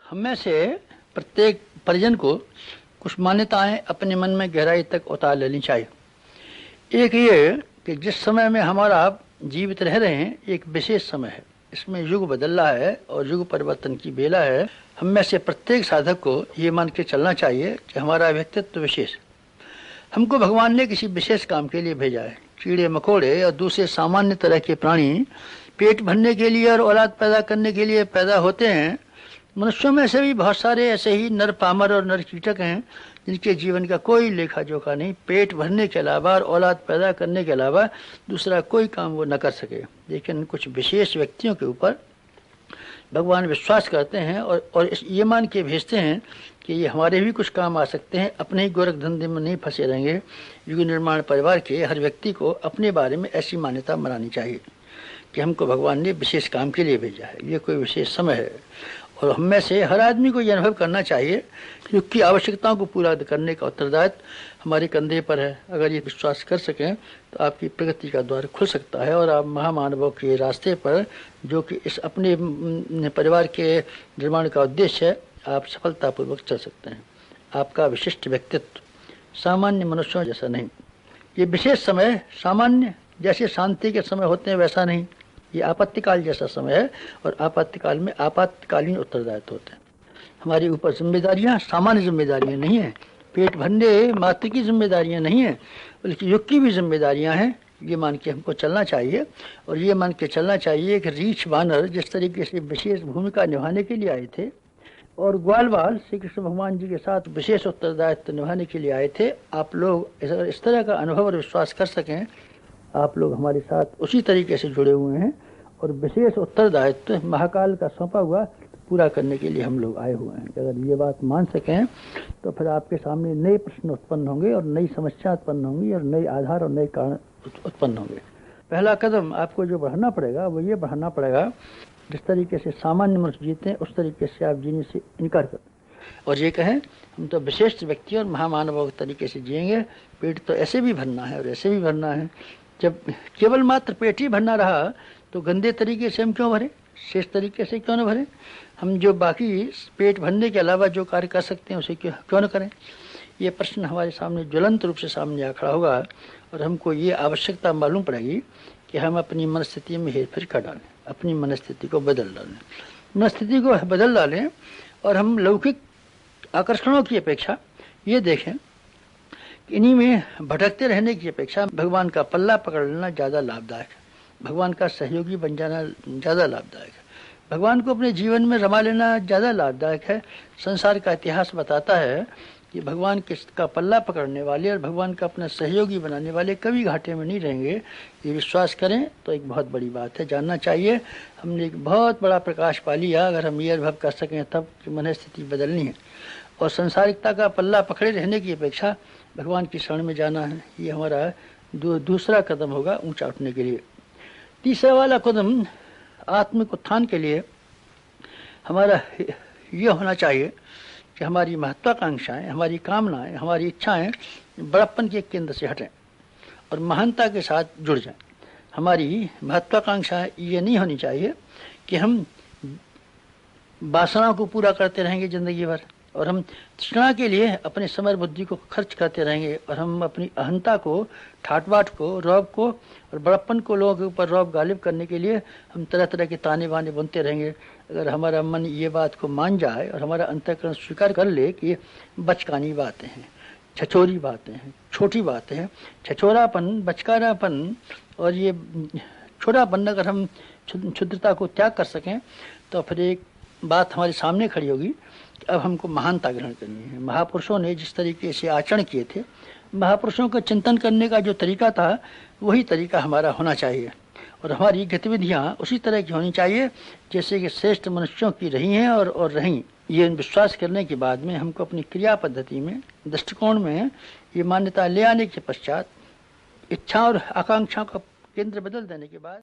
हम में से प्रत्येक परिजन को कुछ मान्यताएं अपने मन में गहराई तक उतार लेनी चाहिए। एक ये कि जिस समय में हमारा जीवित रह रहे हैं एक विशेष समय है, इसमें युग बदल रहा है और युग परिवर्तन की बेला है। हम में से प्रत्येक साधक को ये मान के चलना चाहिए कि हमारा व्यक्तित्व विशेष, हमको भगवान ने किसी विशेष काम के लिए भेजा है। कीड़े मकोड़े और दूसरे सामान्य तरह के प्राणी पेट भरने के लिए और औलाद पैदा करने के लिए पैदा होते हैं। मनुष्यों में से भी बहुत सारे ऐसे ही नर पामर और नर कीटक हैं जिनके जीवन का कोई लेखा जोखा नहीं, पेट भरने के अलावा और औलाद पैदा करने के अलावा दूसरा कोई काम वो न कर सके। लेकिन कुछ विशेष व्यक्तियों के ऊपर भगवान विश्वास करते हैं और ये मान के भेजते हैं कि ये हमारे भी कुछ काम आ सकते हैं, अपने ही गोरख धंधे में नहीं फंसे रहेंगे। युग निर्माण परिवार के हर व्यक्ति को अपने बारे में ऐसी मान्यता बनानी चाहिए कि हमको भगवान ने विशेष काम के लिए भेजा है, ये कोई विशेष समय है। और हम में से हर आदमी को यह अनुभव करना चाहिए कि युग की आवश्यकताओं को पूरा करने का उत्तरदायित्व हमारे कंधे पर है। अगर ये विश्वास कर सकें तो आपकी प्रगति का द्वार खुल सकता है और आप महामानवों के रास्ते पर, जो कि इस अपने परिवार के निर्माण का उद्देश्य है, आप सफलतापूर्वक चल सकते हैं। आपका विशिष्ट व्यक्तित्व सामान्य मनुष्यों जैसा नहीं, ये विशेष समय सामान्य जैसे शांति के समय होते हैं वैसा नहीं, ये आपातकाल जैसा समय है और आपातकाल में आपातकालीन उत्तरदायित्व होते हैं। हमारे ऊपर जिम्मेदारियां सामान्य जिम्मेदारियां नहीं है, पेट भरने मात्र की जिम्मेदारियां नहीं है, बल्कि युग की भी जिम्मेदारियां हैं। ये मान के हमको चलना चाहिए और ये मान के चलना चाहिए कि रीछ बानर जिस तरीके से विशेष भूमिका निभाने के लिए आए थे और ग्वालवाल श्री कृष्ण भगवान जी के साथ विशेष उत्तरदायित्व निभाने के लिए आए थे, आप लोग इस तरह का अनुभव और विश्वास कर सकें, आप लोग हमारे साथ उसी तरीके से जुड़े हुए हैं और विशेष उत्तरदायित्व महाकाल का सौंपा हुआ पूरा करने के लिए हम लोग आए हुए हैं। अगर ये बात मान सकें तो फिर आपके सामने नए प्रश्न उत्पन्न होंगे और नई समस्या उत्पन्न होंगी और नए आधार और नए कारण उत्पन्न होंगे। पहला कदम आपको जो बढ़ाना पड़ेगा वो ये बढ़ाना पड़ेगा, जिस तरीके से सामान्य मनुष्य जीते हैं उस तरीके से आप जीने से इनकार करें और ये कहें हम तो विशेष व्यक्ति और महामानवों के तरीके से जिएंगे। पेट तो ऐसे भी भरना है और ऐसे भी भरना है। जब केवल मात्र पेट ही भरना रहा तो गंदे तरीके से हम क्यों भरें, शेष तरीके से क्यों न भरें। हम जो बाकी पेट भरने के अलावा जो कार्य कर सकते हैं उसे क्यों न करें। ये प्रश्न हमारे सामने ज्वलंत रूप से सामने आ खड़ा होगा और हमको ये आवश्यकता मालूम पड़ेगी कि हम अपनी मनस्थिति में हेरफेर कर डालें, अपनी मनस्थिति को बदल डालें, मनस्थिति को बदल डालें और हम लौकिक आकर्षणों की अपेक्षा ये देखें कि इन्हीं में भटकते रहने की अपेक्षा भगवान का पल्ला पकड़ लेना ज़्यादा लाभदायक है, भगवान का सहयोगी बन जाना ज़्यादा लाभदायक है, भगवान को अपने जीवन में रमा लेना ज़्यादा लाभदायक है। संसार का इतिहास बताता है कि भगवान का पल्ला पकड़ने वाले और भगवान का अपना सहयोगी बनाने वाले कभी घाटे में नहीं रहेंगे। ये विश्वास करें तो एक बहुत बड़ी बात है, जानना चाहिए। हमने एक बहुत बड़ा प्रकाश पा लिया अगर हम ये अनुभव कर सकें तब कि मनस्थिति बदलनी है और संसारिकता का पल्ला पकड़े रहने की अपेक्षा भगवान की शरण में जाना है। ये हमारा दूसरा कदम होगा ऊंचा उठने के लिए। तीसरा वाला कदम आत्मिक उत्थान के लिए हमारा ये होना चाहिए कि हमारी महत्वाकांक्षाएं, हमारी कामनाएं, हमारी इच्छाएं बड़प्पन के केंद्र से हटें और महानता के साथ जुड़ जाएं। हमारी महत्वाकांक्षाएं ये नहीं होनी चाहिए कि हम वासनाओं को पूरा करते रहेंगे जिंदगी भर और हम तृष्णा के लिए अपने समय बुद्धि को खर्च करते रहेंगे और हम अपनी अहंता को, ठाट-बाट को, रौब को और बड़प्पन को लोगों के ऊपर रौब गालिब करने के लिए हम तरह तरह के ताने बाने बुनते रहेंगे। अगर हमारा मन ये बात को मान जाए और हमारा अंतःकरण स्वीकार कर ले कि बचकानी बातें हैं, छछोरी बातें हैं, छोटी बातें हैं, छछोरापन, बचकारापन और ये छोटापन अगर हम क्षुद्रता को त्याग कर सकें तो फिर एक बात हमारे सामने खड़ी होगी कि अब हमको महानता ग्रहण करनी है। महापुरुषों ने जिस तरीके से आचरण किए थे, महापुरुषों का चिंतन करने का जो तरीका था वही तरीका हमारा होना चाहिए और हमारी गतिविधियां उसी तरह की होनी चाहिए जैसे कि श्रेष्ठ मनुष्यों की रही हैं और रहीं। ये विश्वास करने के बाद में हमको अपनी क्रिया पद्धति में, दृष्टिकोण में ये मान्यता ले आने के पश्चात इच्छा और आकांक्षा का केंद्र बदल देने के बाद